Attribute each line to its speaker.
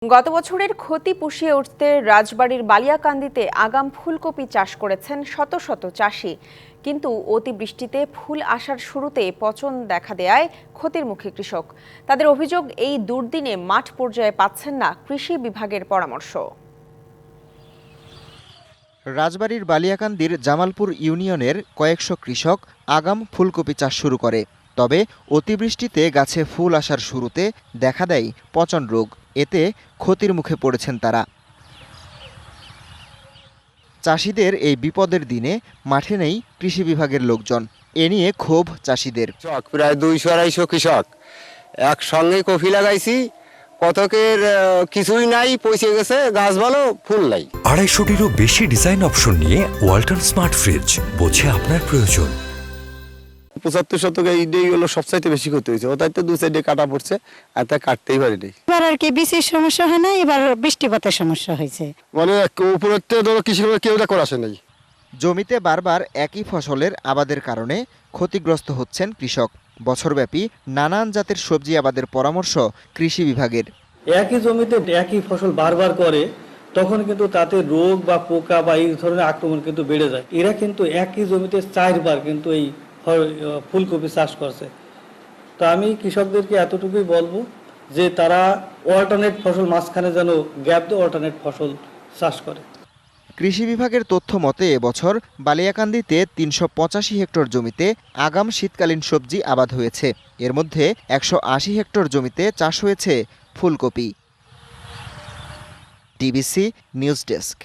Speaker 1: গত বছরের ক্ষতি পুষিয়ে উঠতে রাজবাড়ীর বালিয়াকান্দিতে আগাম ফুলকপি চাষ করেছেন শত শত চাষি, কিন্তু অতিবৃষ্টিতে ফুল আসার শুরুতে পচন দেখা দেয়ায় ক্ষতির মুখে কৃষক। তাদের অভিযোগ, এই দুর্দিনে মাঠ পর্যায়ে পাচ্ছেন না কৃষি বিভাগের পরামর্শ।
Speaker 2: রাজবাড়ীর বালিয়াকান্দির জামালপুর ইউনিয়নের কয়েকশো কৃষক আগাম ফুলকপি চাষ শুরু করে। তবে অতিবৃষ্টিতে গাছে ফুল আসার শুরুতে দেখা দেয় পচন রোগ। এতে ক্ষতির মুখে পড়েছেন তারা। চাষিদের এই বিপদের দিনে মাঠে নেই কৃষি বিভাগের লোকজন। এ নিয়ে ক্ষোভ চাষিদের।
Speaker 3: প্রায় 200-250 কৃষক একসঙ্গে কফি লাগাইছি, কতকের কিছুই নাই, পচে গেছে, গাছ ভালো, ফুল নাই।
Speaker 4: 250-টিরও বেশি ডিজাইন অপশন নিয়ে ওয়ালটন স্মার্ট ফ্রিজ, বোঝে আপনার প্রয়োজন।
Speaker 3: 75 এইটাই হলো সবচাইতে বেশি ক্ষতি হয়েছে। ওটাই তো 2 সাইডে কাটা পড়ছে, আর তা কাটতেই পারিনি।
Speaker 5: এবার আর কি বৃষ্টির সমস্যা হয় না, এবার বৃষ্টিপাতের সমস্যা হয়েছে।
Speaker 3: মানে উপরের থেকে ধরো কৃষি কেউ করে আসে নাই।
Speaker 2: জমিতে বারবার একই ফসলের আবাদের কারণে ক্ষতিগ্রস্ত হচ্ছেন কৃষক। বছরব্যাপী নানান জাতের সবজি আবাদের পরামর্শ কৃষি বিভাগের।
Speaker 6: একই জমিতে একই ফসল বারবার করে, তখন কিন্তু তাতে রোগ বা পোকা বা এই ধরনের আক্রমণ কিন্তু বেড়ে যায়। এরা কিন্তু একই জমিতে 4বার কিন্তু এই ফুলকপি চাষ করছে। তো আমি কৃষকদেরকে এতটুকুই বলবো যে তারা অল্টারনেট ফসল, মাঝখানে যেন গ্যাপ দিয়ে অল্টারনেট ফসল চাষ করে।
Speaker 2: কৃষি বিভাগের তথ্য মতে এবছর বালিয়াকান্দিতে 385 হেক্টর জমিতে আগাম শীতকালীন সবজি আবাদ হয়েছে। এর মধ্যে 180 হেক্টর জমিতে চাষ হয়েছে ফুলকপি। DBC news desk.